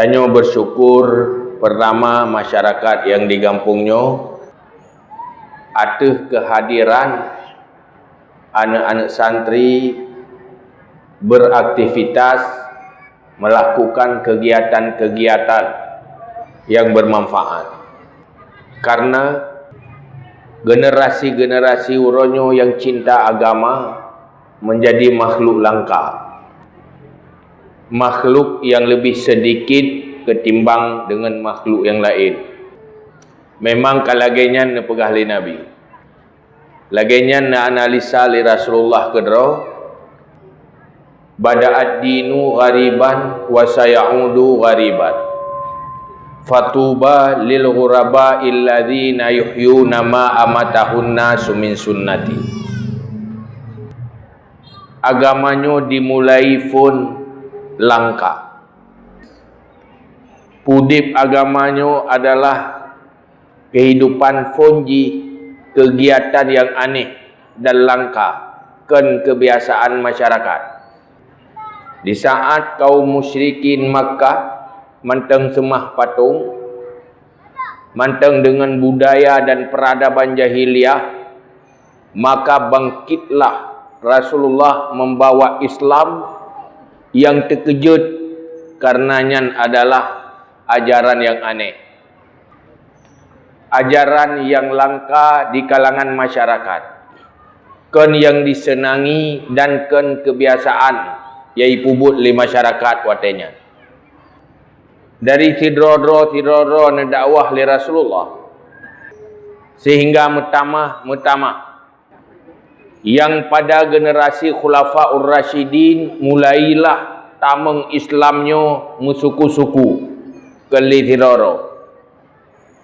Tanyo bersyukur pertama masyarakat yang di kampungnya atas kehadiran anak-anak santri beraktivitas melakukan kegiatan-kegiatan yang bermanfaat. Karena generasi-generasi uronyo yang cinta agama menjadi makhluk langka, makhluk yang lebih sedikit ketimbang dengan makhluk yang lain. Memang kalagenya na pegahli Nabi, lagenya na analisa li Rasulullah kedro, bada'ad dinu ghariban wa sayaudu ghariban, fatuba lil ghuraba illadzina yuhyuna ma amatahun nasu min sunnati. Agamanya dimulai pun langka. Pudip agamanya adalah kehidupan fonji, kegiatan yang aneh dan langka, ken kebiasaan masyarakat. Di saat kaum musyrikin Makkah manteng semah patung, manteng dengan budaya dan peradaban jahiliyah, maka bangkitlah Rasulullah membawa Islam yang terkejut karenanya adalah ajaran yang aneh, ajaran yang langka di kalangan masyarakat, ken yang disenangi dan ken kebiasaan yai pubut li masyarakat watenya. Dari tidrodro na dakwah li Rasulullah sehingga mutamah yang pada generasi Khulafaur Rasyidin mulailah tameng Islamnya musuku-suku ke li tidrodro,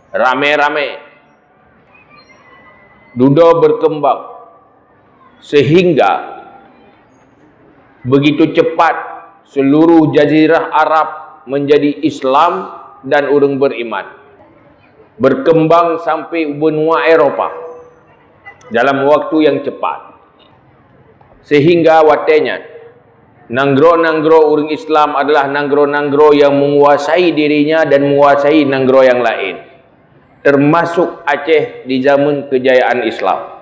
rame-rame dudo berkembang sehingga begitu cepat seluruh jazirah Arab menjadi Islam dan orang beriman, berkembang sampai benua Eropah dalam waktu yang cepat, sehingga watenya nanggro-nanggro orang Islam adalah nanggro-nanggro yang menguasai dirinya dan menguasai nanggro yang lain, termasuk Aceh di zaman kejayaan Islam.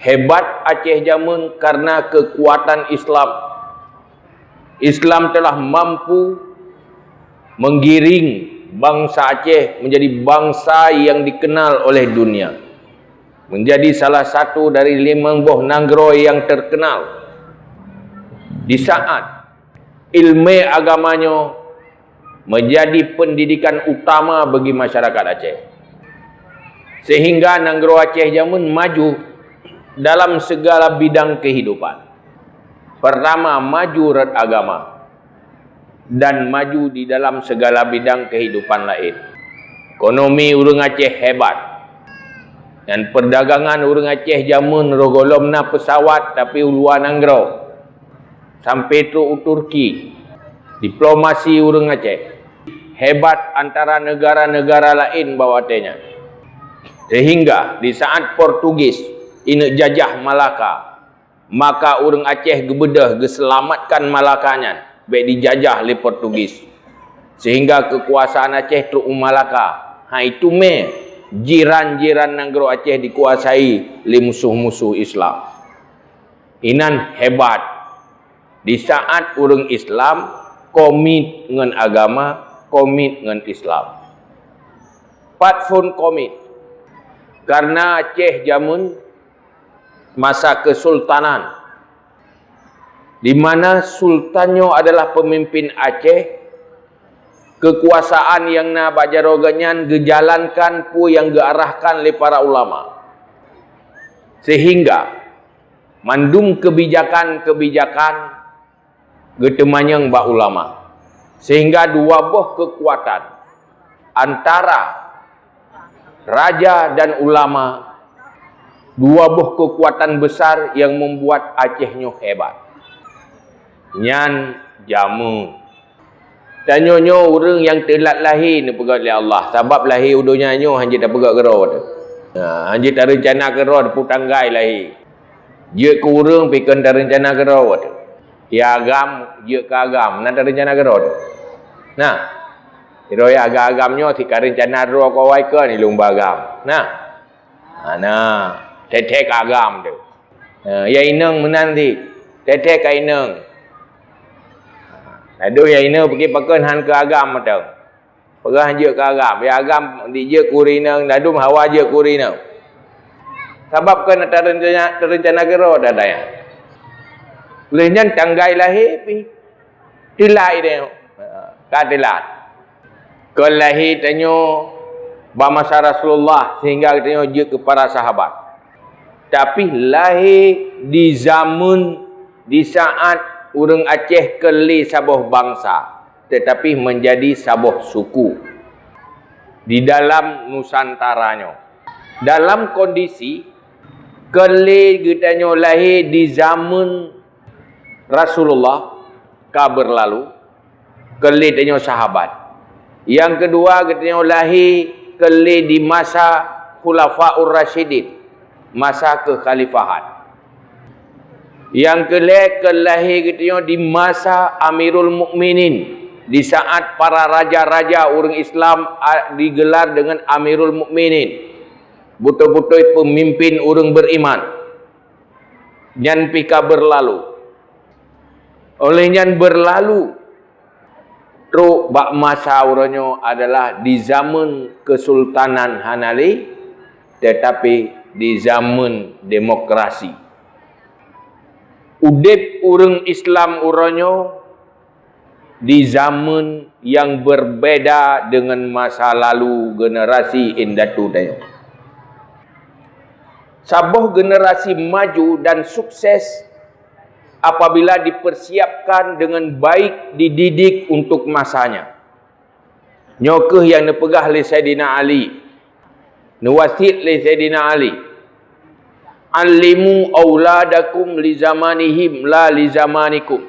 Hebat Aceh zaman karena kekuatan Islam. Islam telah mampu menggiring bangsa Aceh menjadi bangsa yang dikenal oleh dunia, menjadi salah satu dari 5 buah nanggro yang terkenal. Di saat ilmu agamanya menjadi pendidikan utama bagi masyarakat Aceh, sehingga nanggro Aceh zaman maju dalam segala bidang kehidupan. Pertama, maju red agama dan maju di dalam segala bidang kehidupan lain. Ekonomi urang Aceh hebat, dan perdagangan urang Aceh zaman rogolomna pesawat tapi uluan nanggro sampai tu Turki. Diplomasi urang Aceh hebat antara negara-negara lain bawatenya, sehingga di saat Portugis ini jajah Malaka, maka orang Aceh gebedah geselamatkan Malakanya baik dijajah oleh Portugis, sehingga kekuasaan Aceh tu Malaka. Itu jiran-jiran nanggro Aceh dikuasai oleh musuh-musuh Islam. Inan hebat. Di saat orang Islam komit dengan agama, komit dengan Islam, patfun komit. Karena Aceh zaman masa kesultanan, di mana sultannya adalah pemimpin Aceh, kekuasaan yang na bajaroganyan gejalankan pu yang gearahkan oleh para ulama, sehingga mandum kebijakan-kebijakan getemanyang ba ulama, sehingga dua buah kekuatan antara raja dan ulama, dua buah kekuatan besar yang membuat Acehnya hebat. Nyan jamu. Tanyonyo orang yang telat lahir ni pegat oleh Allah. Sebab lahir udunya nyo hanjit dah pegat gerod. Hanjit dah rencana gerod putanggai lahir. Dia ke orang pikan dah rencana gerod. Ya agam, dia ke agam, nak dah rencana gerod. Nah, Roi agam-agamnya si karin cana ro ko wai ke ni lumba agam. Nah. Tetek agam tu. Ya ineng menanti. Tetek ka ineng. Aduh ya ineng pergi pakai han ke agam matang. Perah je ke agam. Ya agam di je kuri ineng, dadum hawa je kuri ineng. Sebab kan terencana kero dah daya. Lehnya tanggai lahir pi. Tilai dia. Kadilat. Kelahi tanyo bamasa Rasulullah sehingga tanyo je ke para sahabat. Tapi lahir di zaman di saat urang Aceh keli sabuh bangsa tetapi menjadi sabuh suku di dalam Nusantaranya. Dalam kondisi keli getanyo lahir di zaman Rasulullah ka berlalu keli tanyo sahabat. Yang kedua kita lahir keli di masa Khulafaur Rasyidin, masa kekhalifahan. Yang kelahir kita di masa Amirul Mukminin, di saat para raja-raja orang Islam digelar dengan Amirul Mukminin, betul-betul pemimpin orang beriman. Nyan pika berlalu. Oleh nyan berlalu Teruk bak masa uranyo adalah di zaman Kesultanan Hanali tetapi di zaman demokrasi. Udip urang Islam uranyo di zaman yang berbeda dengan masa lalu generasi indatu dayo. Sabuh generasi maju dan sukses apabila dipersiapkan dengan baik, dididik untuk masanya. Nyokeh yang dipegah oleh Sayyidina Ali. Nuwasit oleh Sayyidina Ali. Alimu auladakum li zamanihim la li zamanikum.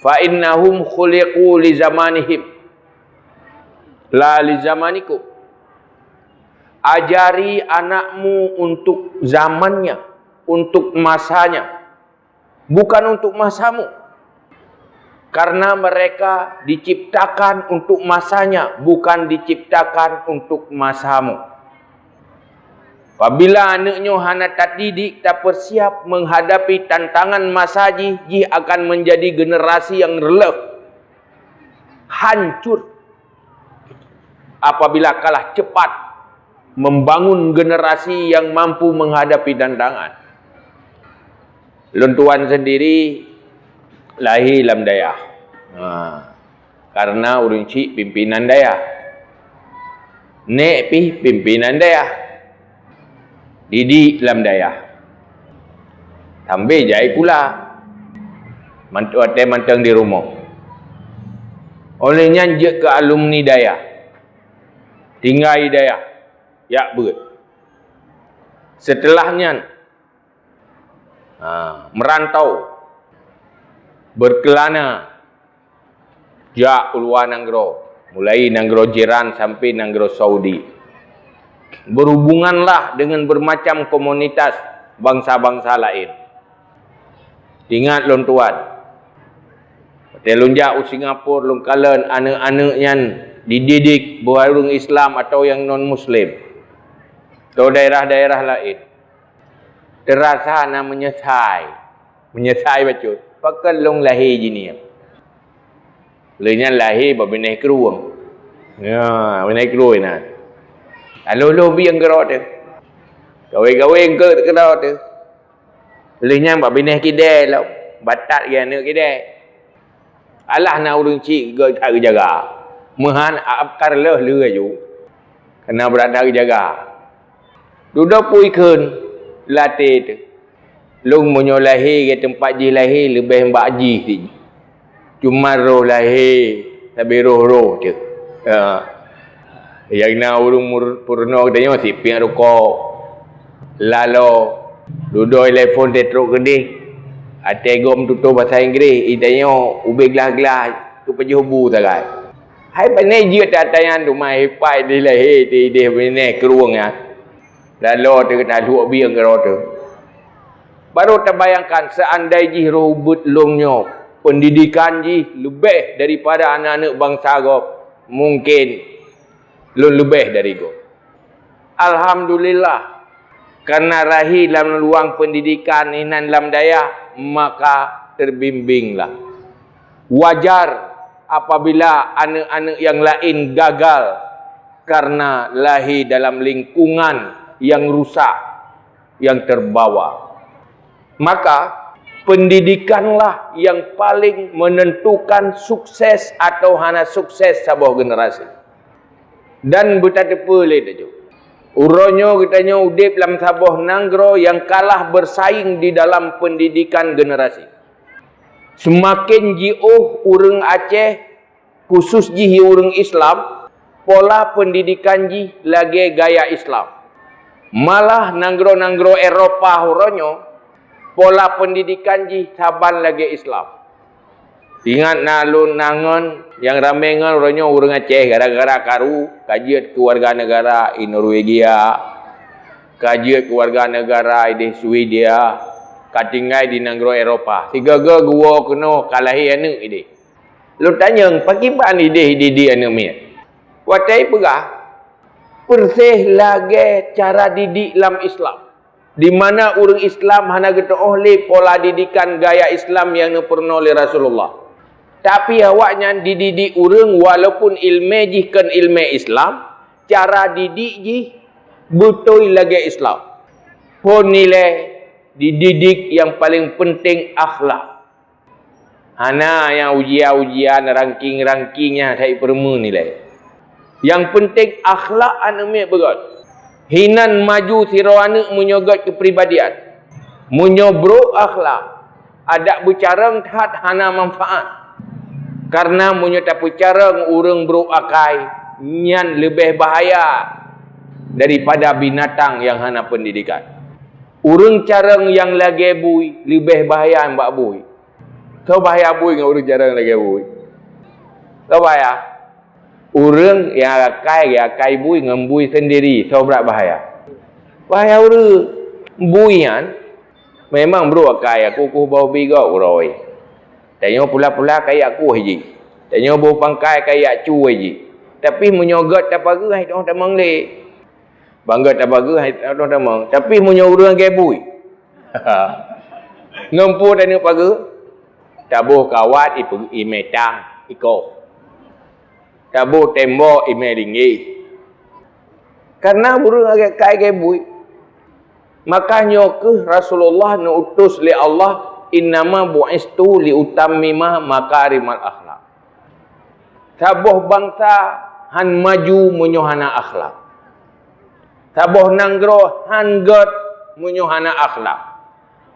Fa innahum khuliqu li zamanihim la li zamanikum. Ajari anakmu untuk zamannya, untuk masanya. Bukan untuk masamu. Karena mereka diciptakan untuk masanya, bukan diciptakan untuk masamu. Apabila anaknya hana tak didik, tak persiap menghadapi tantangan masa ji akan menjadi generasi yang relef. Hancur. Apabila kalah cepat membangun generasi yang mampu menghadapi tantangan. Luntuan sendiri lahir dalam daya. Karena urang cik pimpinan daya. Nek pi pimpinan daya. Didik dalam daya. Sambil jai pula. Mantang di rumah. Olehnya je ke alumni daya. Tinggal daya. Ya ber. Setelahnya merantau berkelana jak keluar Nanggro, mulai Nanggro jiran sampai Nanggro Saudi. Berhubunganlah dengan bermacam komunitas bangsa-bangsa lain. Ingat lon tuan, telunjak u Singapura lon kalen anak-anak yang dididik berwarung Islam atau yang non Muslim atau daerah-daerah lain. Terasa nak menyesai betul. Pakai long lahir jenis. Lainnya lahir berbinah keruang. Ya, binah keruang nak. Lalu biang kerot tu. Gawe-gawe ke kerot tu. Lainnya berbinah kidai lah. Batat ke anak kidai. Alah nak urung cik ke tak jaga. Mahan apkar lah ju. Kena berada jaga. Duduk pun ikun. Latih tu. Long monyo lahir ke tempat ji lahir lebih mbak ji tu. Cuma roh lahir tapi roh-roh je. Yang nak urung purno katanya masih piang rokok. Lalu duduk telefon tetruk kedih. Ategom tutup bahasa Inggeris. Itanya ubik gelas-gelas tu pergi hubu takai. Hai panai je tatayan tu mai pai di lahir di benih keruang ya. Lalu tu kata luak biang ke tu. Baru terbayangkan seandainya ji robot longnya pendidikan ji lebih daripada anak-anak bangsa gop mungkin lebih dari go. Alhamdulillah, karena rahi dalam luang pendidikan inan dalam daya, maka terbimbinglah. Wajar apabila anak-anak yang lain gagal karena lahir dalam lingkungan yang rusak, yang terbawa. Maka pendidikanlah yang paling menentukan sukses atau hana sukses sebuah generasi. Dan betapa leh tu. Uronyo kitanya udip dalam sebuah negara yang kalah bersaing di dalam pendidikan generasi. Semakin jauh orang Aceh, khusus ji orang Islam, pola pendidikan ji lagi gaya Islam. Malah negara-negara Eropah uronyo, pola pendidikan ji saban lagi Islam. Ingat nalun nangon yang ramai ngan uronyo orang Aceh gara-gara karu kajian keluarga negara di Norwegia, kajian keluarga negara di Swedia, katinggai di negara Eropah. Tiga-tiga gua kena kalahi anu ide. Lu tanya pagi pan ide anu mi. Watai pegah persih lagi cara didik dalam Islam. Di mana orang Islam hana kita oleh pola didikan gaya Islam yang pernah oleh Rasulullah. Tapi awaknya dididik orang walaupun ilmu jihkan ilmu Islam, cara didik jih betul lagi Islam. Pun nilai dididik yang paling penting akhlak. Hana yang ujian-ujian ranking-rankingnya tak perlu nilai. Yang penting akhlak anu mi begot. Hinan maju sirawana menyogot kepribadian. Menyobro akhlak. Ada bicara tak hana manfaat. Karena menyata bicara orang bro akai nyan lebih bahaya daripada binatang yang hana pendidikan. Orang carang yang lagi bui lebih bahaya mbak bui. Kau bahaya bui dengan orang carang lagi bui. Kau bahaya. Orang yang akai bui dengan bui sendiri. Kau berat bahaya. Bahaya orang buian. Memang bro akai aku bau biga uroi. Tengok pula-pula kayak aku haji. Tengok bau pangkai kayak cu haji. Tapi menyogot tak pagi hai dah tamang le. Bangga tak pagi hai dah tamang. Tapi menyorang gebui. Ngempu dan pagi. Tabuh kawat i metang iko. Tabuh tembok i meringgi. Karena burung agak kai gebui. Makanya ke Rasulullah utus li Allah innama bu'istu liutammima makarimal akhlak. Sabuh bangsa han maju menyohana akhlak. Sabuh nanggro han got menyohana akhlak.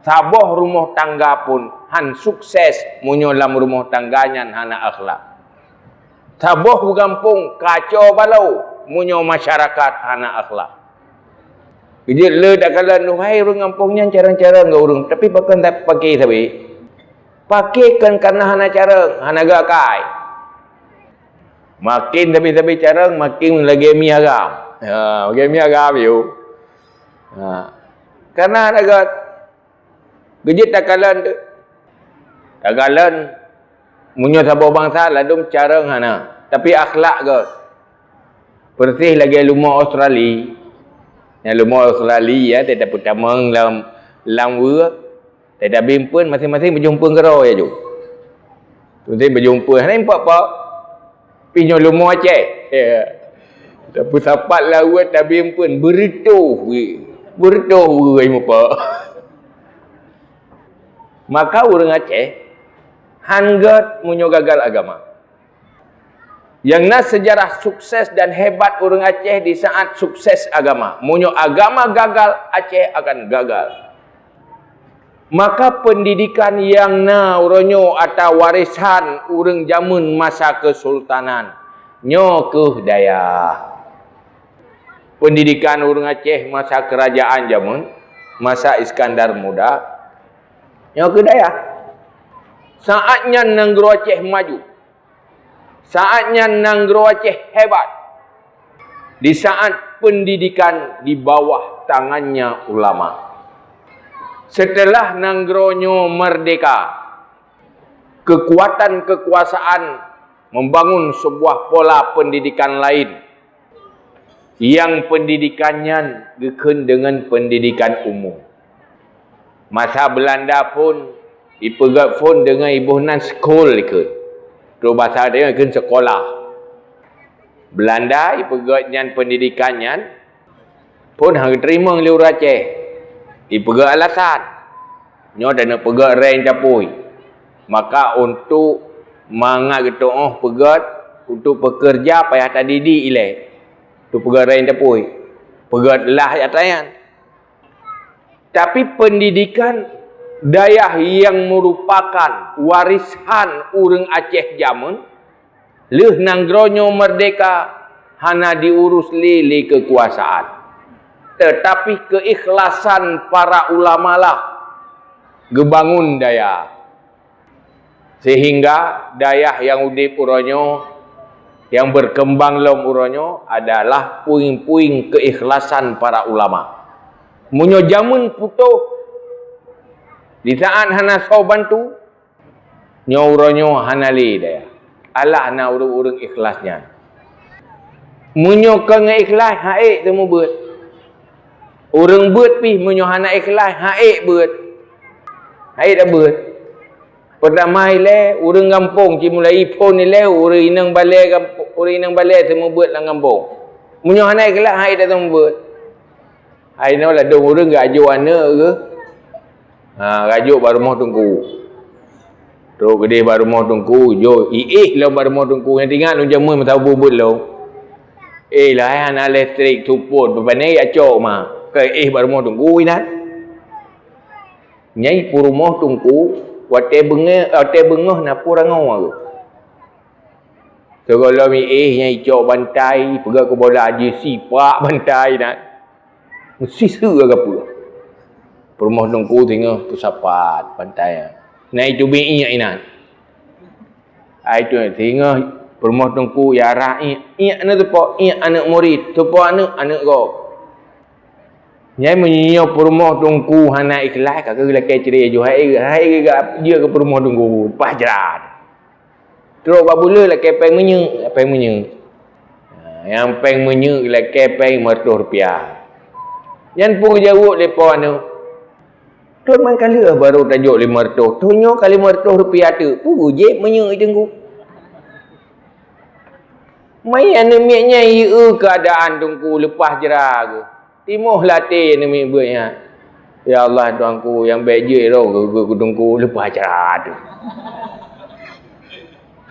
Sabuh rumah tangga pun han sukses menyolam rumah tangganya hana akhlak. Sabuh kampung kacau balau menyo masyarakat hana akhlak. Jadi le dak kala nuhai orang kampungnya cara-cara enggak urung tapi bahkan tak pakai tapi pakai kan karena hana cara hana gakai. Makin tapi cara makin lagi mi agam. Ha, lagi mi agam yo. Ha. Karena hana gat gejit takalan munyo sabo bangsa ladum cara hana tapi akhlak gat. Bersih lagi lumah Australia. Yang lumah Australia ya, tidak pertama dalam wua, tidak bimpun masing-masing berjumpa gerau ya ju. Masing berjumpa, hari apa? Pinyo lumah Aceh. Ya. Tapi sapat lawan tak bimpun berituh apa? Maka orang Aceh hanggat munyo gagal agama. Yang nas sejarah sukses dan hebat orang Aceh di saat sukses agama. Munyo agama gagal, Aceh akan gagal. Maka pendidikan yang na uronyo atau warisan orang zaman masa kesultanan. Nyo ke daya. Pendidikan orang Aceh masa kerajaan zaman, masa Iskandar Muda. Nyo ke daya. Saatnya negara Aceh maju. Saatnya negara Aceh hebat. Di saat pendidikan di bawah tangannya ulama. Setelah negaranya merdeka, kekuatan kekuasaan membangun sebuah pola pendidikan lain yang pendidikannya gekun dengan pendidikan umum. Masa Belanda pun ipegat pun dengan ibu nan sekolah ikut. Tu bahasa dia ikut sekolah. Belanda ipegat nyan pendidikannya pun hang terima ngeli urang Aceh. Ipegat alasan. Nyo dan nak pegat rank capui. Maka untuk mangat gitu pegat untuk pekerja payah tadidi ilek. Tu pegat rank capui. Pegat lah atayan. Tapi pendidikan dayah yang merupakan warisan urang Aceh zaman leh nanggronyo merdeka hana diurus lili kekuasaan. Tetapi keikhlasan para ulama lah gebangun daya. Sehingga dayah yang udip uronyo, yang berkembang lom uronyo adalah puing-puing keikhlasan para ulama. Munyo jamun putuh di saat hana sau bantu nyo uronyo hana li daya. Allah na urung-urung ikhlasnya. Munyo kang ikhlas haik temu beut. Urang beut pi munyo hana ikhlas haik beut. Haik dah beut. Pertama ile urang kampung ci mulai pon ile urang inang balai kampung, urang inang balai temu beut lang kampung. Munyo hana ikhlas haik dah temu beut. Hai no lah dong urang gajuk anak ke? Gajuk baru mau tunggu. Terus gede baru mau tunggu, jo lo baru mau tunggu yang tinggal nu jamu mata bubut lo. Lah ana listrik tuput bebanai acok mah. Ke baru mau tunggu inat. Nyai puru mau tunggu, wate bengah na purangau aku. So kalau mi nyai cok bantai, pegang ke bola aje sipak bantai nak. Mesti seru ke apa. Perumah tunggu tengah pusapat bantai. Naik tu bi'i inan. Itu tengah perumah tunggu ya ra'i. Anak tu pak, anak murid, tu pak anak go. Nyai menyia perumah tunggu hana ikhlas kagak laki ceria jo hai dia ke perumah tunggu pajran. Terus babula laki peng menye. Yang peng menye laki peng Rp100. Yang pun jawab depa anu. Tu man kali baru tajuk Rp500. Tunyo kali Rp500 tu. Puru je menye tengku. Mai anu miaknya keadaan tungku lepas jera ke. Timoh latih anu buatnya. Ya Allah tuanku yang baik je ro ke tungku lepas jera tu.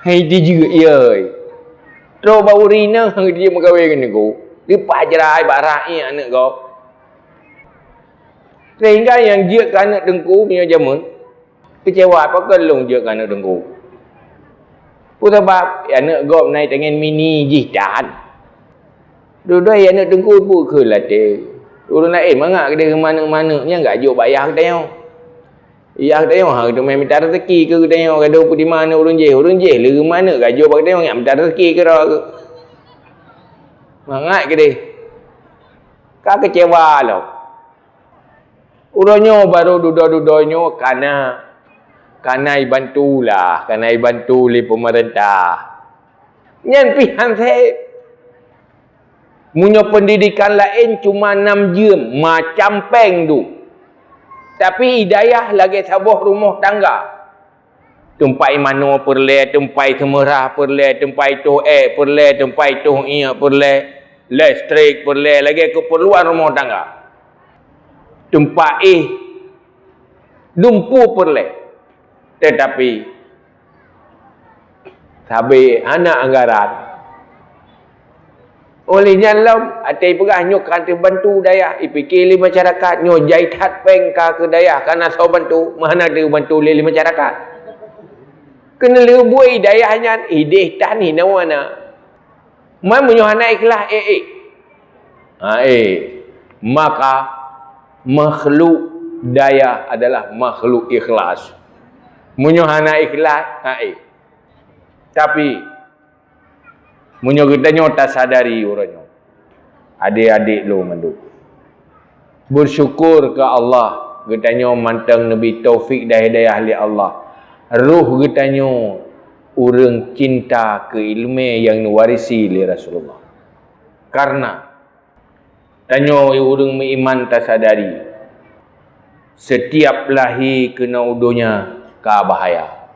Hai dia juga ya. Terus bau rina dia megawai dengan aku. Lepas jera barai anak kau. Sehingga yang dia ke anak dengku punya jamun kecewa apa kelung dia ke anak dengku. Sebab anak gop naik dengan mini jihad. Dua-dua anak dengku pun ke latih. Dulu naik mangak ke dia ke mana-mana nya enggak jauh bayar ke dia. Iya ke dia hang tu main minta rezeki ke dia kada pu di mana urang je le mana gajo bak dia ngam minta rezeki ke ro ke. Mangak ke dia. Ka kecewa lo. Uronyo baru duduk-duduknya karena bantulah, karena bantu oleh pemerintah. Yang pihak saya punya pendidikan lain cuma 6 jam macam peng tu. Tapi hidayah lagi sabuh rumah tangga. Tempai mano perle, tempai semerah perle, tempai tu perle, tempai tu perle, listrik perle, lagi keperluan rumah tangga. Tempat dumpu perle. Tetapi sabi anak anggaran olehnya lam atai pegah nyok kanti bantu daya ipikili masyarakat nyo jaitat pengka ke daya karena so bantu mana dia bantu lili masyarakat kena lebui dayahnya ideh tani nawana man menyohana ikhlas maka makhluk daya adalah makhluk ikhlas. Munyohana ikhlas, tapi munyo kita nyota sadari orangnya. Adik-adik lo mandu. Bersyukur ke Allah, kita nyo mantang nabi taufik dan hidayah li Allah. Ruh kita nyo urang cinta ke ilmu yang diwarisi oleh Rasulullah. Karena tanya urang beriman tak sadari, setiap lahir kena udunya ka bahaya.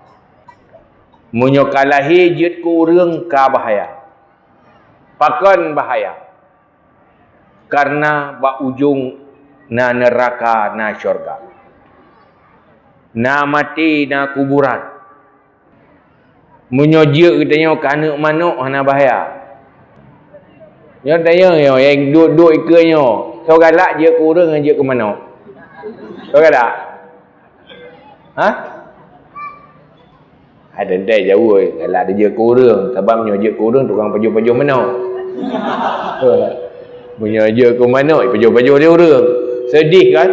Munyo kalahi jit ku urang ka bahaya. Pakan bahaya. Karena ba ujung na neraka na syurga. Na mati na kuburan. Munyo je katanya kana manuk hana bahaya. Yo tanya yo yang duduk ikanyo. So galak je ku urang je ke manuk. So galak. Ha? Ada ndai jauh galak dia je ku urang, sebabnya je ku urang tukang pajuh-pajuh manuk. Punya je ku manuk, pajuh-pajuh dia urang. Sedih kan?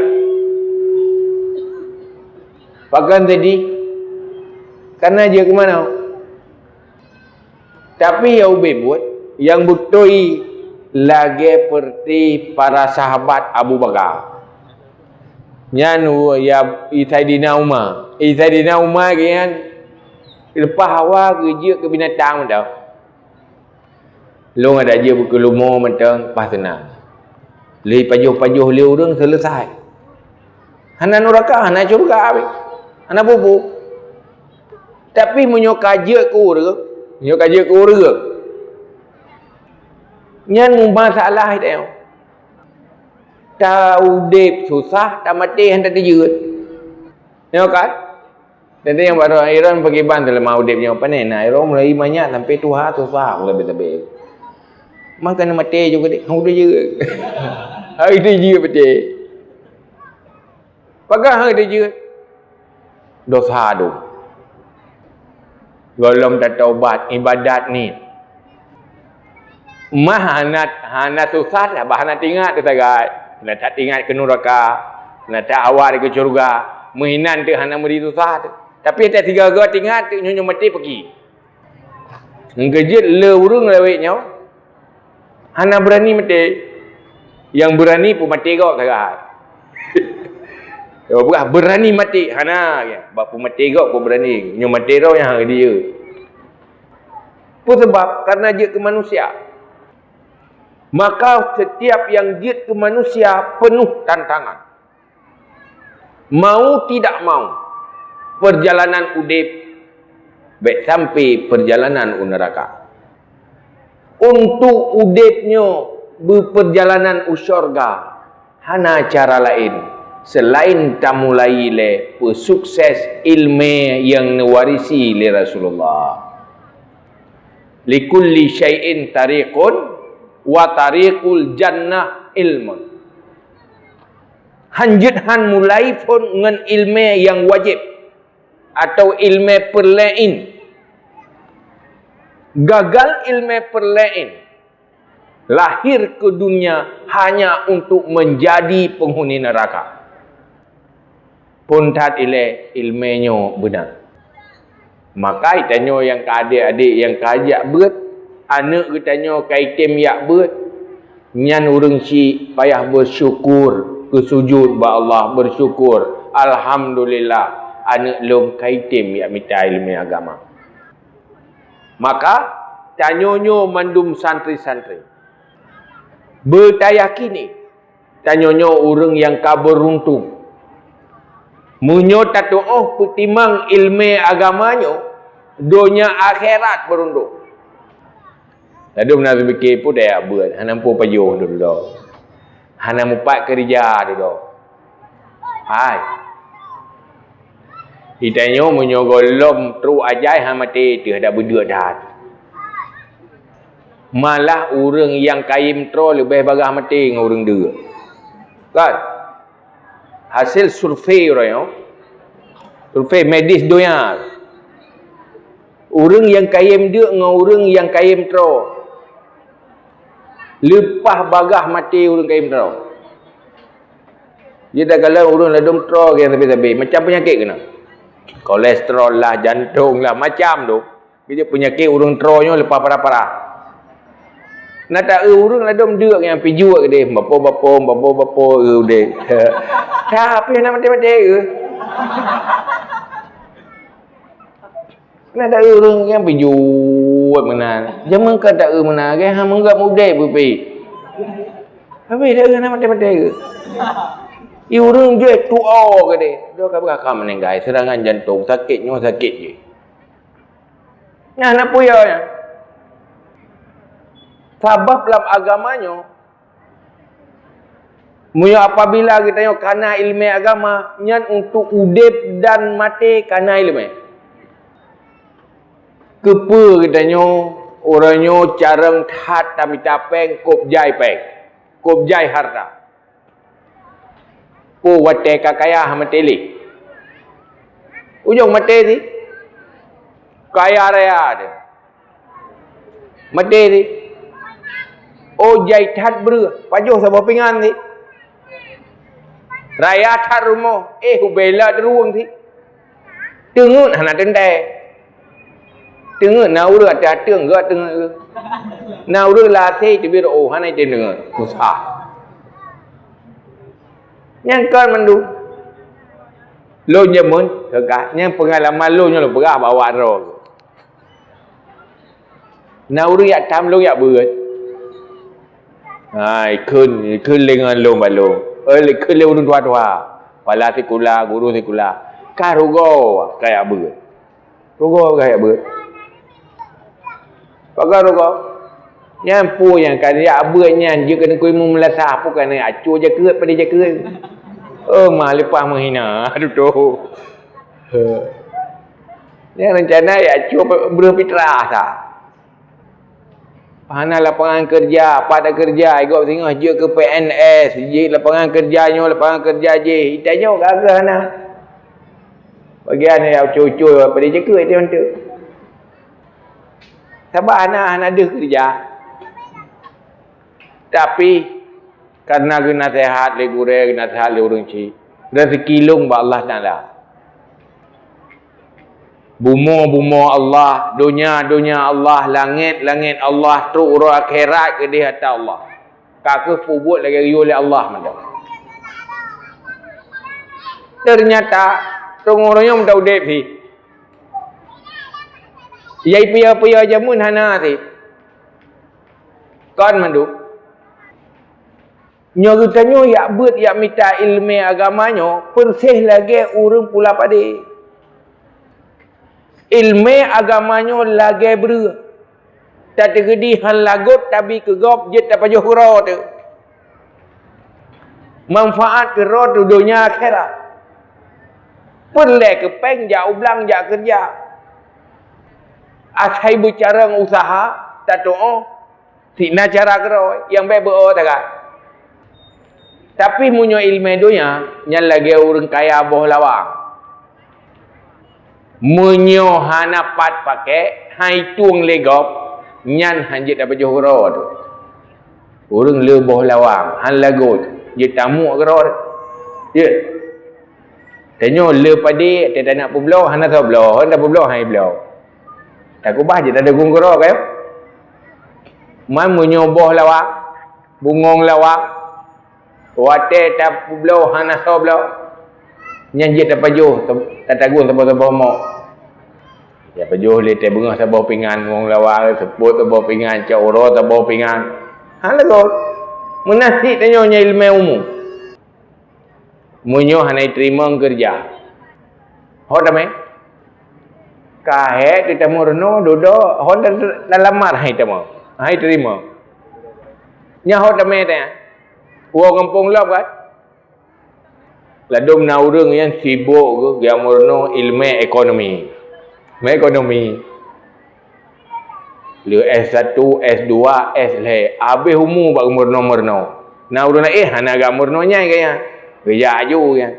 Pakan tadi karena je ke manuk. Tapi yang ubih buat yang butoi lagi seperti para sahabat Abu Bakar. Nyanu ya Saidina Umar. Saidina Umar kan lepas awal kerja ke binatang dah. Long ada je buku lumur mentang pas tenang. Li pajuh-pajuh li urang selesai. Hana neraka, hana syurga habis. Hana bubu. Tapi munyo kaje ke urang, munyo kaje ke urang. Nyan masalah dia. Ta udip susah, ta mati hendak dijut. Tengok kan? Tadi yang baru Iran pergi bantu lemah udipnya apa ni? Nah, Iran mulai banyak sampai Tuhan susah lebih-lebih. Maka nak mati juga dek. Hang dia juga. Hari dia juga mati. Pakai hari dia juga. Dosa tu. Golong tak taubat ibadat ni. Hanat susah lah. Hanat ingat tu sagai. Nak tak ingat ke neraka. Nak tak awal ke syurga. Mainan tu hanat meri susah tu. Tapi tak tiga gak ingat tu nyonya mati pergi. Ngejit le urang leweknya. Hana berani mati. Yang berani pun mati kau sagai. Bukan berani mati hana ya. Bapa mati kau pun berani. Nyonya mati kau yang dia. Apa sebab? Karena dia ke manusia. Maka setiap yang dia ke manusia penuh tantangan. Mau tidak mau. Perjalanan udip baik sampai perjalanan neraka. Untuk udipnya berperjalanan usyurga hana cara lain selain tamulai le pesukses ilmu yang diwarisi oleh Rasulullah. Likulli syai'in tariqun wa tariqul jannah ilmun. Hanjut han mulai pun dengan ilmu yang wajib atau ilmu perlain. Gagal ilmu perlain. Lahir ke dunia hanya untuk menjadi penghuni neraka. Pun tak ilmunya benar. Maka tanya yang ke adik-adik yang kajak berat. Anak tanya kaitim yak berat. Nyan urang si payah bersyukur. Kesujud ba Allah bersyukur. Alhamdulillah. Anak lom kaitim yak minta ilmu agama. Maka tanyonyo mandum santri-santri. Bertayakini tanyonyo orang yang kaberuntung. Munyo tatu'oh putimang ilmu agamanya dunia akhirat beruntung. Tadi benar fikir pun dah buat. Hana pun pajuh dulu. Hana mupat kerja dulu. Hai. Itanya menyogolom tru ajai hamati dia dah berdua dah. Malah orang yang kaim tro lebih bagah mati dengan orang dia. Kan? Hasil survei orang survei medis dunia. Orang yang kaim dia dengan orang yang kaim tro lepas bagah mati orang kaim tro. Dia dah kalau orang ladum tro yang tapi macam penyakit kena. Kolesterol lah, jantung lah, macam tu. Dia penyakit urang tronyo lepas parah-parah. Nak tak urang ladom dek yang piju ke dia. Bapa dia. Tapi nak mati-mati ke? Kena ada orang yang berjuat mana. Zaman kau tak mana ke? Hang menggap mudah bepi. Habis dah nak mati-mati ke? Orang jual tua ke dia. Dia kata meninggal serangan jantung, sakitnya sakit je. Nah, nak puyahnya. Sebab dalam agamanya, muya apabila kita tengok kerana ilmu agama, nyan untuk udip dan mati kerana ilmu. Kepa katanya orangnya carang hat tapi tapeng kop jai peng. Kop jai harta. Ko wate kakaya hamateli. Ujung mati ni kaya raya ada. Mati ni oh jai that ber, pajuh sabah pingan ni. Raya that rumah, hubela ruang ni. Tengut hana tendai. Tengut nau ru ada teng ga tengut. Nau ru la thei tu bir oh hana tengut. Susah. Yang kan mandu. Lo nyemun, kekak. Yang pengalaman lo nya lo berah bawa roh. Nauru yak tam lo yak beut. Hai kun lengan lo balong. Kun le urun tua-tua. Pala sekula, guru sekula. Karugo kayak beut. Rugo kayak beut. Pakai rugo. Yang pu yang kaya beut nyan je kena kuimu melasah pu kena acu je keut pada je keut. Mah lepas menghina. Aduh tu. Ni rencana ya acu berfitrah sah. Pana lapangan kerja, pada kerja, ikut tengok je ke PNS, je lapangan kerjanya, lapangan kerja je. Itanya kagak ana. Bagian yang cucu pada je ke itu nanti. Sebab anak ada kerja. Tapi karena kena sehat le gure, kena sehat le orang cik. Rezeki long ba Allah Taala. Bumo Allah, dunia Allah, langit Allah, teruk akhirat ke di hati Allah. Kakak pubut lagi oleh Allah macam. Ternyata orang-orangnya mudah udip si. Yai pia jamun hana si. Kan mandu. Nyogutanyo yak buat yak minta ilmu agamanya, persih lagi urang pula pade. Ilmu agamanya lagi ber. Tak tergedi hal lagut tapi kegop je tak pajuh kura tu. Manfaat ke roh tu dunia akhirat. Perle ke peng jak ublang jak kerja. Asai bicara usaha tak doa. Tina cara kero yang baik berdoa tak. Tapi munyo ilmu dunia yang lagi orang kaya boh lawang. Munyo hanapat pakai hai tuang legop nyan hanjit apa johor tu. Orang leboh lawang han lagut je tamu kero. Ya. Tanyo le padi tak nak publo han tak publo, han tak publo hai publo. Tak ubah je tak ada gung kero kayo. Man munyo boh lawang, bungong lawang. Wate tak publo han tak publo. Nyan je tak pajuh tak tagun apa-apa mau. Ya pajuh le te bengah sabah pingan wong lawang sebut sabah pingan cak oro sabah pingan. Han lagot. Menasih tanyo nya ilmu umum. Munyo hanai terima kerja. Ho dame. Kahe kita murno dodo ho dalam mar hai tamo. Hai terima. Nya ho dame te. Wo kampung lop kan. Ladum na urang yang sibuk ke gamurno ilmu ekonomi. Ekonomi. Le S1, S2, S3. Habis umur bak murno-murno. Na urang hana gamurno nyai kaya. Kerja aju kan.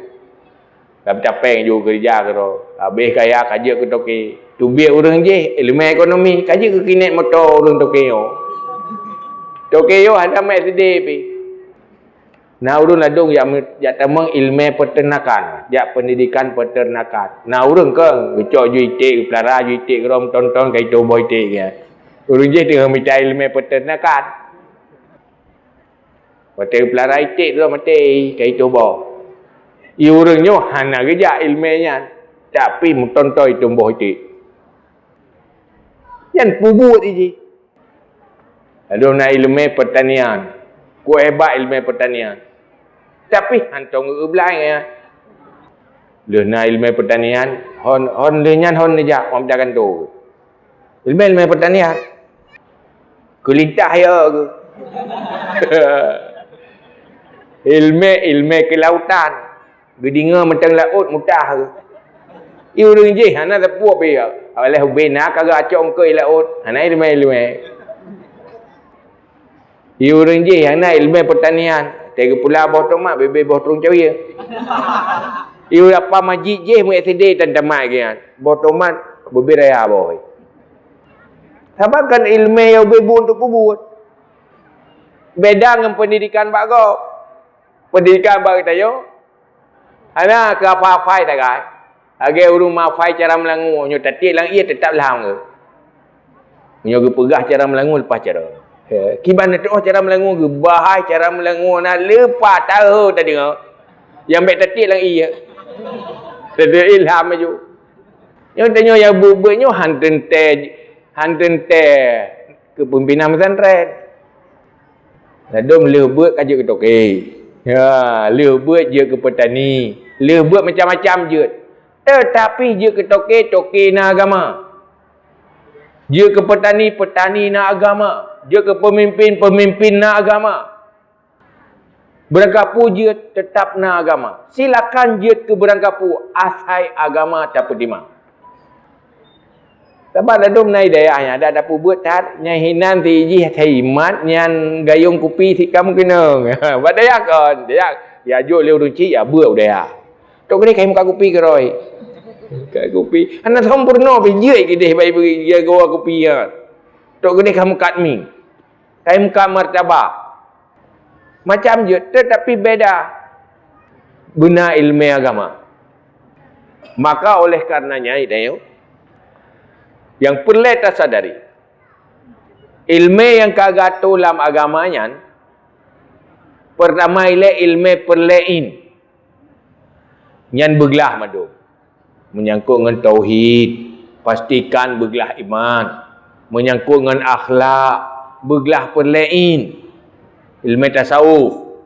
Tapi capek ju kerja kero. Habis kaya kerja ke toke. Tu biar urang je ilmu ekonomi, kerja ke kinet motor urang toke yo. Toke yo ada Mercedes pi. Nah urang ladung jak tamang ilmu peternakan, jak pendidikan peternakan. Nah urang ke gecok ju itik, pelara ju itik rom tonton kai tu boy itik ya. Urang je tengah minta ilmu peternakan. Hotel pelara itik tu mati kai tu boy. Urangnya hana kerja ilmunya, tapi tonton itu boy itik. Yang pubut je. Ada nak ilmu pertanian. Ku hebat ilmu pertanian. Tapi hantong ngebelai ya. Le nak ilmu pertanian, hon lenyan hon nejak orang berjalan tu. Ilmu pertanian. Kulintah ya ke. ilmu kelautan. Gedinga mentang laut mutah ke. Iu ring je hana tepu apa ya. Oleh bena kagak acok ke laut. Hana ilmu. Iu ring je hana ilmu pertanian. Tega pula bawah tomat bebe bawah terung cawia. Iu apa majid je mu sedih dan tamat gian. Bawah tomat bebe raya bawah. Sabakan ilmu yang bebu untuk buat. Beda dengan pendidikan bak kau. Pendidikan bak kita yo. Ana ke apa-apa tak kai. Age urung mafai cara melangu, nyo tatik lang ia tetap lang ke. Nyo ge pegah cara melangu lepas cara. Kiban tu cara melangu ge bahai cara melangu nak lepas tahu tadi ngau. Yang baik tatik lang ia. Ada ilham aju. Nyo tanyo ya bubenyo hanten ke pimpinan pesantren. Ladom lebut aja ke toke. Ya, lebut je ke petani. Lebut macam-macam je. Tetapi je ke toke na agama. Je ke petani na agama. Je ke pemimpin na agama. Berangkapu je tetap na agama. Silakan je ke berangkapu asai agama tak pedima. Sebab ada dom nai dayahnya ada buat tat nyai hinan ti ji thaimat nyan gayung kopi si kam kena. Ba daya kon, daya ya jo leu runci ya beu daya. Tok ni kai muka kopi ke roi. Kai kopi. Ana sempurna pe je ke deh bai bagi dia goa kopi ya. Tok ni kamu kat mi. Kai muka martabak. Macam je tetapi beda. Guna ilmu agama. Maka oleh karenanya itu yang perlu kita sadari, ilmu yang kagak dalam agamanya, pertama ialah ilmu perlein, yang bergelah madu, menyangkut dengan tauhid, pastikan bergelah iman, menyangkut dengan akhlak, bergelah perlein, ilmu tasawuf,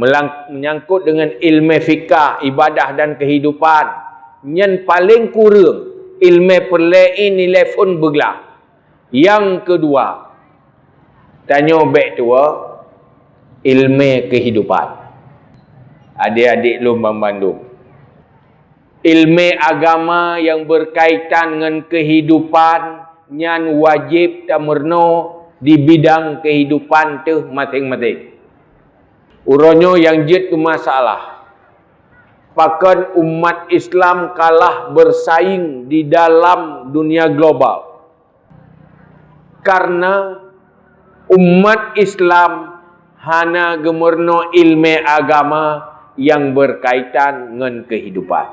menyangkut dengan ilmu fikah, ibadah dan kehidupan, yang paling kurang ilmu perlein nilai pun bergelah. Yang kedua, tanya baik tua, ilmu kehidupan. Adik-adik Lumbang Bandung. Ilmu agama yang berkaitan dengan kehidupan yang wajib tak merno di bidang kehidupan tu masing-masing. Uronyo yang jid ke masalah. Bahkan umat Islam kalah bersaing di dalam dunia global. Karena umat Islam hana gemerno ilmu agama yang berkaitan dengan kehidupan.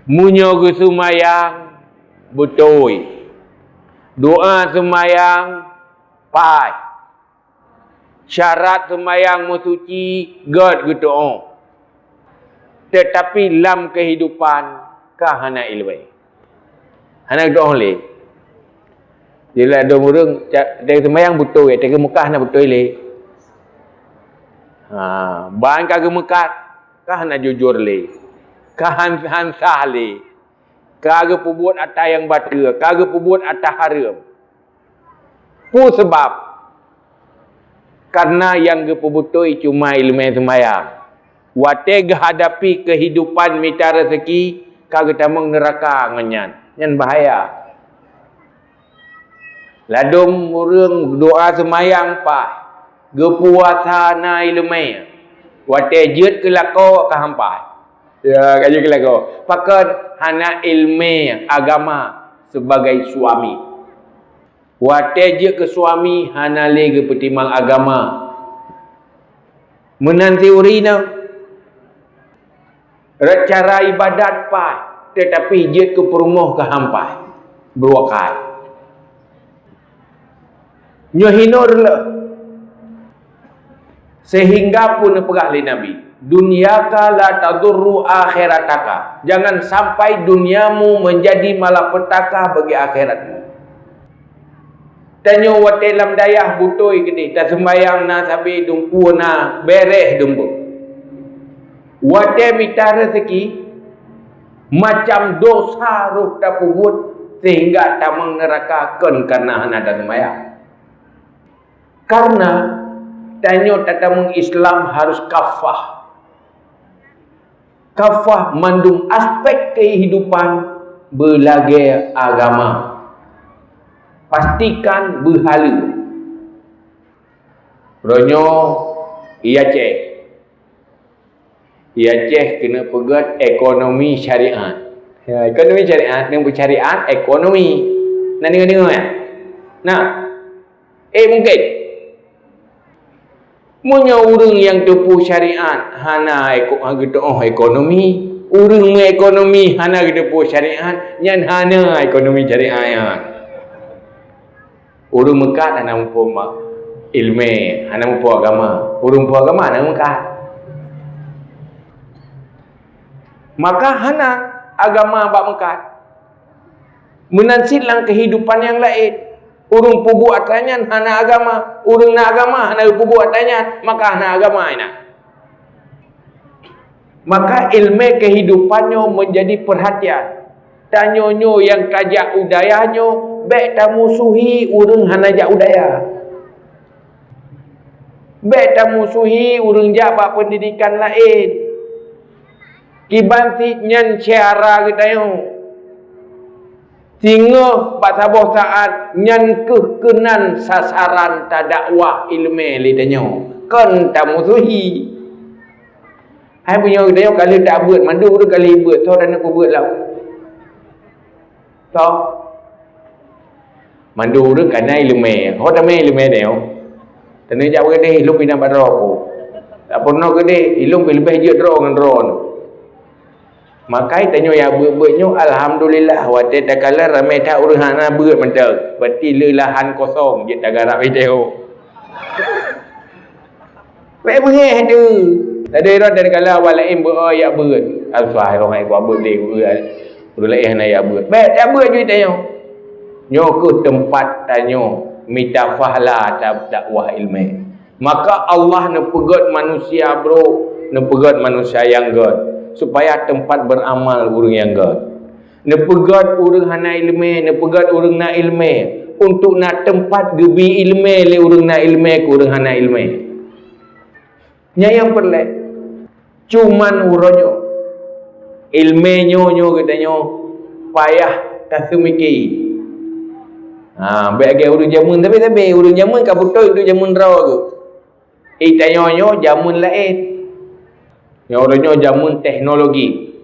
Munyo ke sumayang betul. Doa sumayang pai. Syarat sumayang musuci god gitu on. Tetapi dalam kehidupan kah hana ilmu. Hana doa le. Bila ada orang dari semayang betul ya, dari Mekah nak betul le. Bahan kagak Mekah kah hana jujur le. Kah hansah le. Kagak perbuat atas yang batil, kagak perbuat atas haram. Pu sebab karena yang gepebutai cuma ilmu semayang. Wate hadapi kehidupan mita rezeki kagak tamang neraka ngenyan. Nyan bahaya. Ladum urang doa semayang pa. Gepuasa na ilmu. Wate jeut ke lako ka hampa. Ya kaju ke lako. Pakan hana ilmu agama sebagai suami. Wate jeut ke suami hana lagi petimang agama. Menanti urina cara ibadat pa, tetapi je ke perumah ke hampa berwakai. Nyohinor le. Sehingga pun perah li Nabi. dunyaka la tadurru akhirataka. Jangan sampai duniamu menjadi malapetaka bagi akhiratmu. Tanya wate lam dayah butoi gede, tak sembayang na sabi dumpu na bereh dumpu. Wate minta rezeki macam dosa ruh tak pubut sehingga tak mengerakakan karena hana dan sembayang. Karena tanya tatamung Islam harus kafah. Kafah mandung aspek kehidupan berlagai agama. Pastikan berhala. Ronyo ia ceh kena pegat ekonomi syariat. Ya, ekonomi syariat yang bersyariat ekonomi. Nak dengar ya? Nah. Mungkin punya orang yang tepu syariat hana ekonomi, orang ekonomi hana tepu syariat, nyan hana ekonomi syariat. Orang Mekah hana mampu ilmu, hana mampu agama. Orang mampu agama hana Mekah. Maka hana agama bak Mekah. Menansilang kehidupan yang lain. Urung pugu atanyan hana agama, urung na agama hana pugu atanyan, maka hana agama ina. Maka ilmu kehidupannya menjadi perhatian. Tanyonyo yang kajak udayanyo, bek tak musuhi urung hana jak udaya. Bek tak musuhi urung jak bak pendidikan lain. Kibanti nyan syara kitayo. Sehingga pada sebuah saat nyan kekenan sasaran ta dakwah ilmu lidanya kan tak musuhi. Hai punya dia kalau tak buat mandu tu kali buat so dan aku buat lah. So mandu tu kan ilmu. Ho tak mai ilmu dia. Tena jak berde ilmu pindah pada aku. Tak pernah gede ilmu lebih je draw dengan draw. Maka tanya ya buat-buatnya alhamdulillah wate tak kala ramai tak urang hana buat mentang. Berarti lahan kosong je tak garap video. Baik bengeh tu. Tadi orang dari kala awal lain buat ya buat. Alfah orang ai buat dia buat. Urang lain hana ya buat. Baik tak buat je tanya. Nyo ke tempat tanya minta fahla dakwah ilmu. Maka Allah nak pegat manusia bro, nak pegat manusia yang god. Supaya tempat beramal orang yang god. Nepegat orang hana ilmu, nepegat orang na ilmu untuk nak tempat gebi ilmu le orang na ilmu ke orang hana ilmu. Nya yang perle cuman uronyo ilmenyo katanya payah tak semiki. Bagi orang jamun tapi orang jamun ka betul itu jamun raw ke. Tanyonyo jamun lain. Yang orangnya jamun teknologi.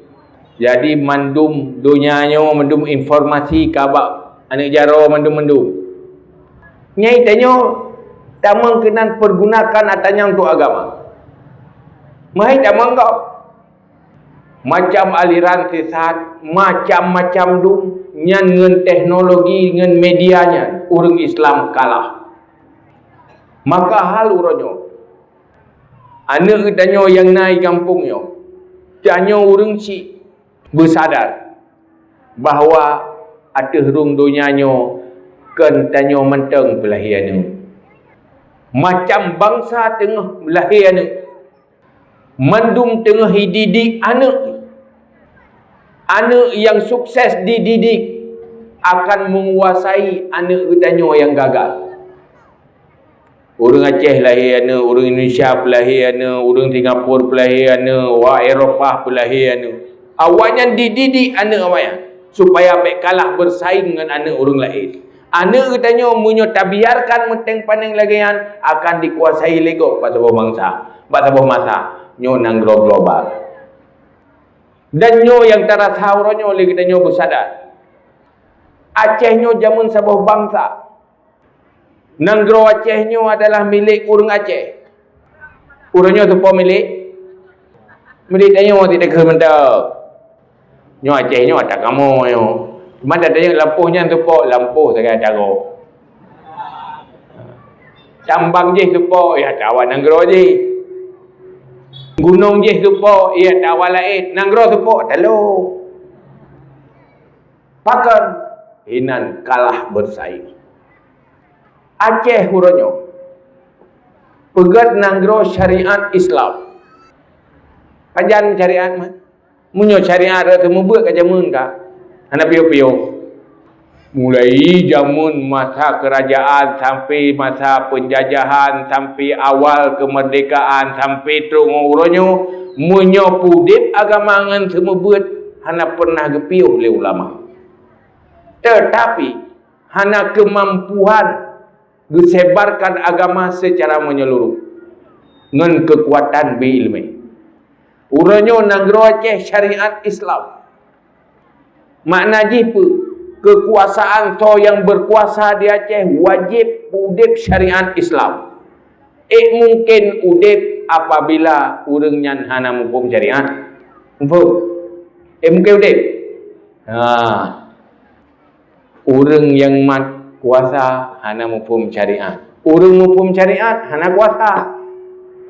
Jadi mandum dunianya, mandum informasi kabak anak jaro mandum-mandum. Nyai tanya tamang kenan pergunakan atanya untuk agama. Mai tamang kau. Macam aliran sesat, macam-macam dum nyan ngen teknologi ngen medianya urang Islam kalah. Maka hal uronyo anak tanya yang naik kampungnya tanya orang si bersadar bahawa ada rung dunianya kan tanya menteng belahiannya macam bangsa tengah belahiannya mandum tengah dididik anak yang sukses dididik akan menguasai anak tanya yang gagal. Orang Aceh lahirana, orang Indonesia pelahirana, orang Singapura pelahirana, orang Eropah pelahirana. Awaknya dididik anak awaknya supaya baik kalah bersaing dengan anak orang lain. Anak katanya munyo tabiarkan menteng pandang lagian akan dikuasai lego pada sebuah bangsa, pada sebuah masa nyo nang global. Dan nyo yang tarasauronyo lagi katanya bersadar. Aceh nyo jamun sebuah bangsa. Nanggro Acehnya adalah milik orang Aceh. Orangnya tu apa milik? Milik tanya tidak ke mental. Nyo Acehnya tak kamu yo. Cuma tanya lampuhnya tu apa? Lampuh saya cara. Tambang je tu apa? Ya kawan nanggro je. Gunung je sepo, ia tawal lain. Nanggro sepo, talo. Pakan hinan kalah bersaing. Aceh huronyo. Pegat nanggro syariat Islam. Kajan syariat mah. Munyo syariat rata membuat ke jamun ka. Anak piyo-piyo. Mulai jamun masa kerajaan sampai masa penjajahan, sampai awal kemerdekaan, sampai terung-uronyo, munyo pudip agama ngan semua buat hana pernah gepiuh oleh ulama. Tetapi hana kemampuan disebarkan agama secara menyeluruh ngan kekuatan berilmu. Uronyo nanggro Aceh syariat Islam. Makna jipu kekuasaan to yang berkuasa di Aceh wajib udip syariat Islam. Mungkin udip apabila urang nyan hana hukum syariat. Mungkin udip. Urang yang mat kuasa hana hukum syariat. Urang hukum syariat hana kuasa.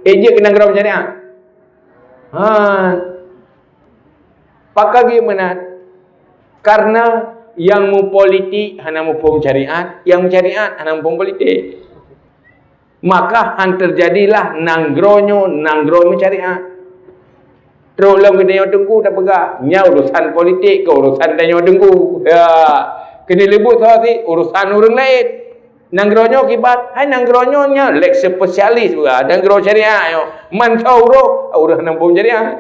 Je kena gerak syariat. Pakak gimana? Karena yang mu politik hana hukum syariat, yang syariat hana hukum politik. Maka terjadilah nanggro syariat. Terus lam kena tengku tak pegah. Nya urusan politik ke urusan tanya tengku. Ya, kena lebut sahasi urusan orang lain. Nanggronyo kibat, hai nanggronyo nya lek spesialis juga. Nanggro syariat yo. Man sauro urusan hukum syariat.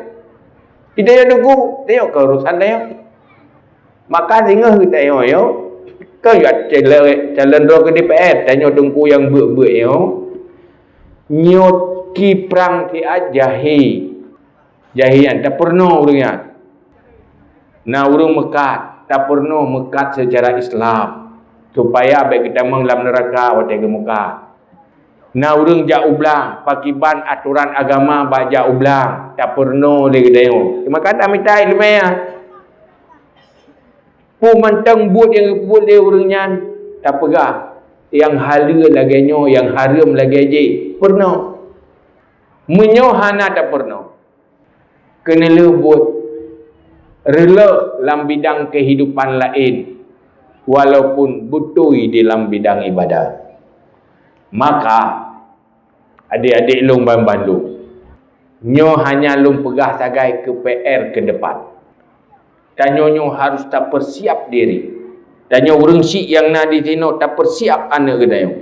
Tidak tengku, tengok ke urusan tanya. Maka sehingga kita yo ke jalan ro ke DPR tanya tengku yang ber yo nyot kiprang ti jahian tak pernah urangnya na urang mekat tak pernah mekat secara Islam supaya baik kita menglam neraka wate ke Mekah na urang jak ublang pakiban aturan agama ba jak ublang tak pernah le kedayo maka tak minta ilmu ya. Mentang buat yang buat dia orangnya tak pegah yang halal laganya yang haram lagi aja pernah menyohana tak pernah kena buat rela dalam bidang kehidupan lain walaupun butui dalam bidang ibadah. Maka adik-adik long bandung nyo hanya long pegah sagai ke PR ke depan. Tanyonyo harus tak persiap diri. Tanyo urang si yang na di tino tak persiap ana kedayo.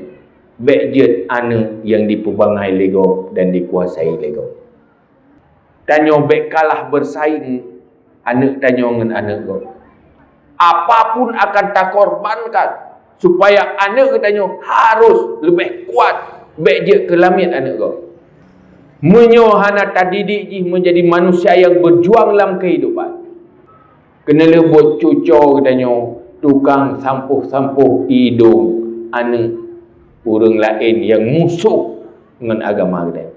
Bejit ana yang dipebangai lego dan dikuasai lego. Tanyo bek kalah bersaing anak tanyo ngan anak go. Apapun akan tak korbankan supaya anak tanyo harus lebih kuat bejit ke lamit anak go. Menyo hana tadidik ji menjadi manusia yang berjuang dalam kehidupan. Kena lebut cucur katanya tukang sampuh-sampuh hidung anak orang lain yang musuh dengan agama kita.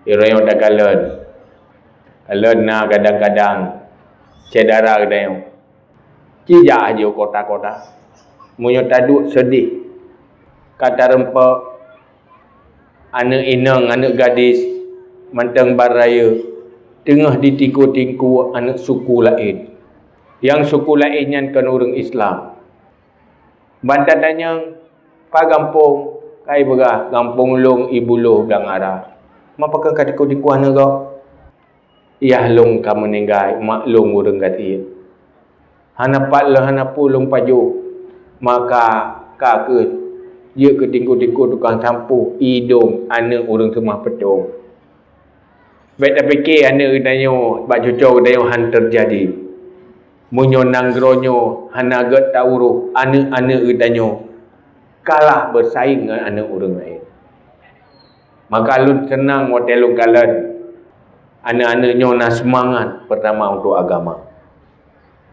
Orang yang tak kalah na kadang-kadang cedera katanya kijak aja kota-kota munyo taduk sedih kata rempak anak inang anak gadis mantang baraya tengah ditiku-tiku anak suku lain. Yang suku lainnya kan orang Islam. Bantan tanya, Pak Gampung, kai begah, Gampung long ibu lo belang arah. Mapakah katiku-tiku anak kau? Iya long kamu nenggai, mak long orang gati. Hana pat lah, hana pulung paju. Maka kakut, dia ketiku-tiku tukang sampuh, hidung, anak orang semua petung. Baik tak fikir anak danyo bak cucuk danyo han terjadi. Munyo nanggronyo hana get tauruh anak-anak danyo kalah bersaing dengan anak orang lain. Maka lu senang hotel kalan anak-anaknya nak semangat pertama untuk agama.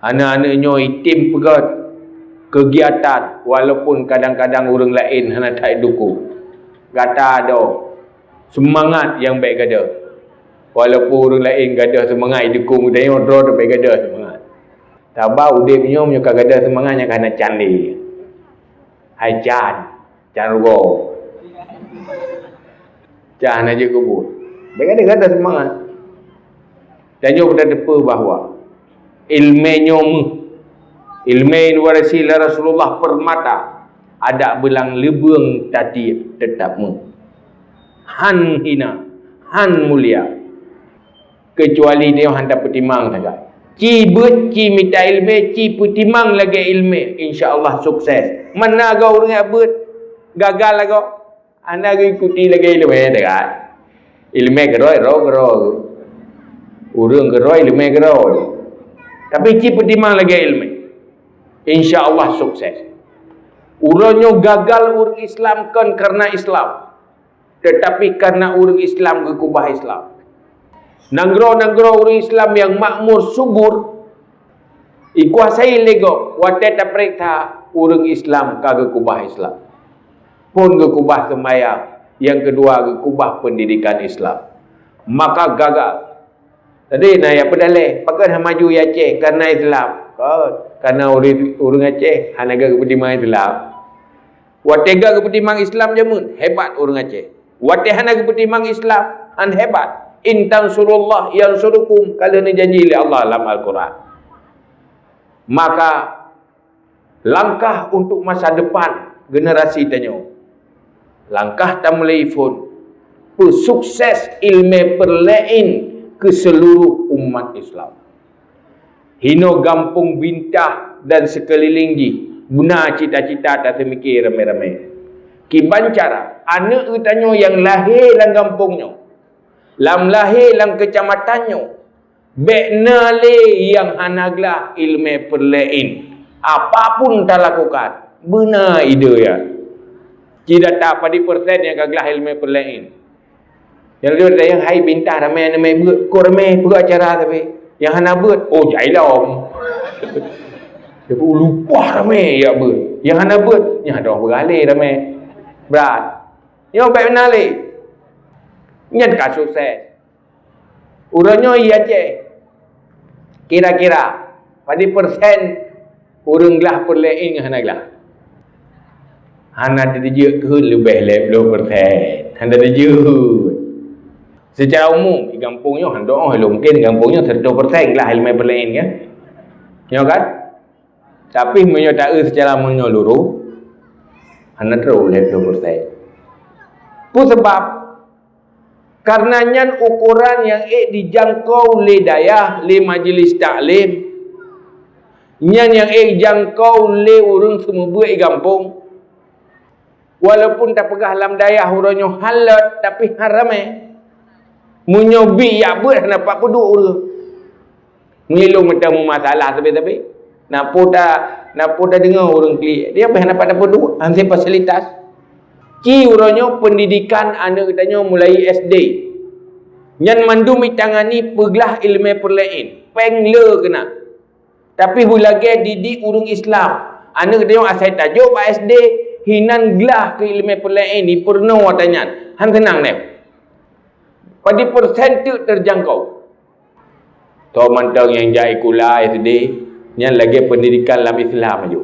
Anak-anaknya itim pegat kegiatan walaupun kadang-kadang orang lain hana tak dukung. Kata ada semangat yang baik ada. Walaupun orang lain gadah semangat dukung dia draw tu baik gadah semangat. Tabau dia punya gadah semangatnya kerana candi. Hai can rugo. Can aja kubur. Mereka ada semangat. Dan juga pada depa bahawa ilmu warisi Rasulullah permata ada belang lebung tadi tetap han hina han mulia kecuali dia hendak pertimang saja. Ci bet ci minta ilmu, ci pertimang lagi ilmu, insya-Allah sukses. Mana kau orang abut gagal lagi, anda ikuti lagi ilmu dekat. Ilmu geroi. Urang geroi ilmu geroi. Tapi ci pertimang lagi ilmu. Insya-Allah sukses. Urangnya gagal urang Islam kan karena Islam. Tetapi karena urang Islam gekubah Islam. Nanggro orang Islam yang makmur subur ikuasai lego wate taprikta orang Islam kagak kubah Islam pun gekubah semaya yang kedua gekubah pendidikan Islam maka gagal tadi naya pedale pakai maju ya Aceh karena Islam karena orang Aceh hanaga kepentingan Islam wate gak kepentingan Islam jamun hebat orang Aceh wate hanaga kepentingan Islam an hebat. In tansurullah yansurukum, kalau ni janji oleh Allah dalam Al-Quran. Maka langkah untuk masa depan generasi tanya. Langkah tamlaifun sukses ilmu perlain ke seluruh umat Islam. Hino gampung bintah dan sekeliling ji. Guna cita-cita tak semikir ramai-ramai. Kibancara anak tanya yang lahir dalam kampungnya. Lam lahir dalam kecamatannya beknale yang hanaglah ilmu perlain apapun tak lakukan benar ide ya tidak tak pada persen yang gaglah ilmu perlain yang dia yang hai bintah ramai buat kau ramai buat acara tapi yang hana buat oh jailom dia pun lupa ramai ya buat yang hana buat yang ada orang bergalih ramai berat yang baik benale nyat ka sukses. Urangnya iya je. Kira-kira pada persen urang gelah perlain dengan hanaglah. Hana dijek ke lebih 50%. Hana dijek. Secara umum di kampungnya hendak mungkin kampungnya 100% gelah ilmu perlain kan. Ya kan? Tapi menyatakan secara menyeluruh hana terus 50%. Pun sebab karenanya ukuran yang dijangkau oleh dayah, oleh majlis taklim, yang dijangkau oleh orang semua buat di kampung, walaupun tak pegah dalam dayah orangnya halat, tapi haramai, menyobi ya buat nak peduk orang, ngelung macam masalah tapi, nak dah dengar orang klik, dia apa nak peduk, hansip fasilitas. Ki urangnya pendidikan anak katanya mulai SD. Yang mandum ditangani peglah ilmu perlain. Pengle kena. Tapi hulage didik urang Islam. Anak katanya asal tajuk pak SD hinan gelah ke ilmu perlain ni pernah watanya. Han senang ni. Pada persen tu terjangkau. Toh mantang yang jai kula SD yang lagi pendidikan dalam Islam aja.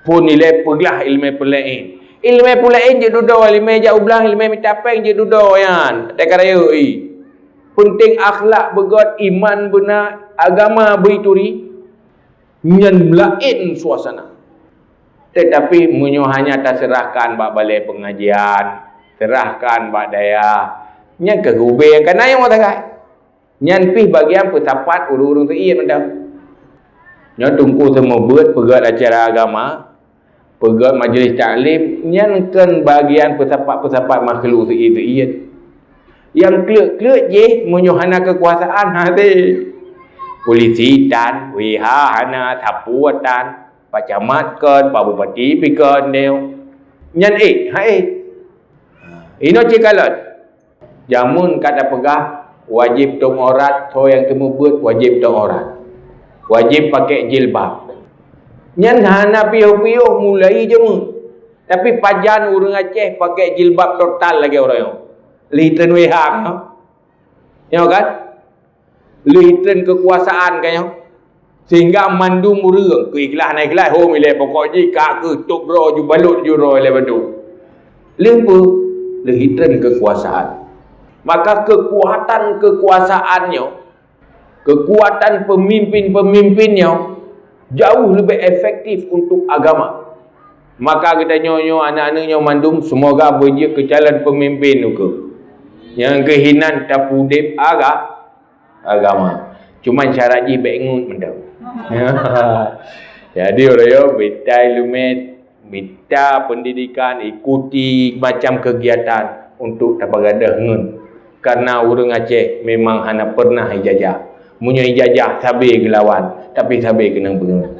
Pun nilai peglah ilmu perlain. Ilmu pulain je duduk, ilmu jauh belah, ilmu mitapeng je duduk yan. Tak kaya penting akhlak begot, iman benar, agama berituri, yang lain suasana. Tetapi munyo hanya tak serahkan bak balai pengajian, serahkan bak daya, yang kegube yang kena yang mau takai. Yang pih bagian pesapat urung-urung tu iya mentang. Yang tunggu semua buat pegat acara agama. Pegat majlis taklim yang kan bagian pesapat-pesapat makhluk itu iya. Yang klek-klek je menyohana kekuasaan hati. Polisi tan, WH hana tapuatan, Pak Camat kan, Pak Bupati pikan dia. Yang ini cikalat. Jamun kata pegah wajib tong aurat, so yang temu buat wajib tong aurat. Wajib pakai jilbab. Nyan hana piuh-piuh mulai je mu. Tapi pajan orang Aceh pakai jilbab total lagi orang yang. Lihten wehang. Ya kan? Lihten kekuasaan kan. Sehingga mandum urang ke ikhlas naik kelas ho milih pokoknya kak ke tok bro ju balut ju ro le bandu. Lempu lihten kekuasaan. maka kekuatan kekuasaannya, kekuatan pemimpin-pemimpinnya jauh lebih efektif untuk agama. Maka kita nyonya anak-anaknya mandum semoga berjaya ke jalan pemimpin tu. Yang kehinan tapudip agama. Cuma syarat je bengun mendam. Jadi orang beta ilmu, beta pendidikan, ikuti macam kegiatan untuk dapat gadah ngun. Karena orang Aceh memang hanya pernah ijazah. Punya ijazah sabi gelawan, tapi sabi kena pengun.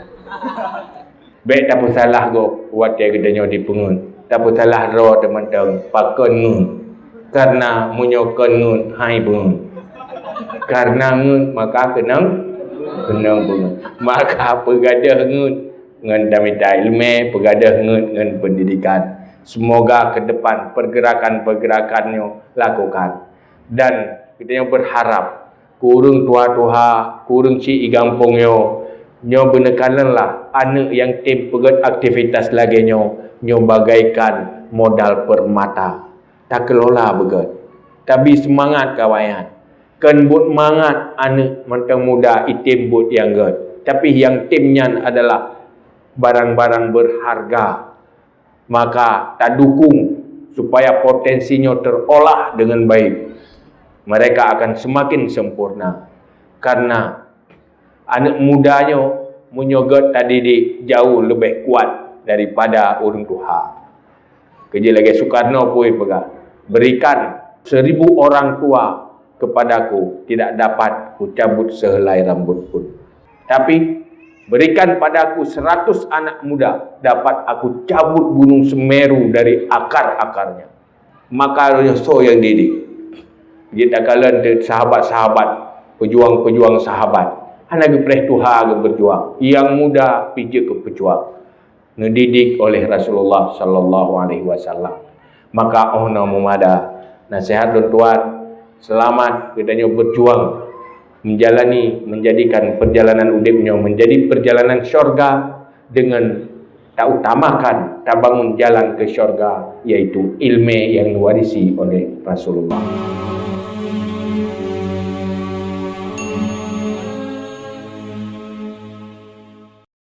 Baik tak salah go, buat dia kedanya di pengun. Tak salah roh teman-teman, pakai ngun. Karena munyo kenun hai pengun. Karena ngun maka kena pengun. Maka pegadah ngun ngan damita ilmu, pegadah ngun ngan pendidikan. Semoga ke depan pergerakan-pergerakannya lakukan. Dan kita yang berharap kurung tua-tua, kurung ci igampungnya nyo benekanlah anak yang tim pegat aktivitas lagi nyo bagaikan modal permata. Tak kelola begat. Tapi semangat kawayan. Kan buat mangat anak mentang muda itim buat yang gad. Tapi yang timnya adalah barang-barang berharga. Maka tak dukung supaya potensinya terolah dengan baik. Mereka akan semakin sempurna. Karena anak mudanya menyogot tadi di jauh lebih kuat daripada orang tua. Kerja lagi Soekarno pun pegang. Berikan 1000 orang tua kepadaku, tidak dapat ku cabut sehelai rambut pun. Tapi berikan padaku 100 anak muda, dapat aku cabut gunung Semeru dari akar-akarnya. Maka so yang didik. Kita kalian sahabat-sahabat, pejuang-pejuang sahabat. Anak gepreh Tuhan berjuang. Yang muda pijak ke pejuang. Ngedidik oleh Rasulullah sallallahu alaihi wasallam. Maka ona mumada nasihat tuan selamat kitanya berjuang menjadikan perjalanan udipnya menjadi perjalanan syurga dengan tak utamakan tak bangun jalan ke syurga yaitu ilmu yang diwarisi oleh Rasulullah.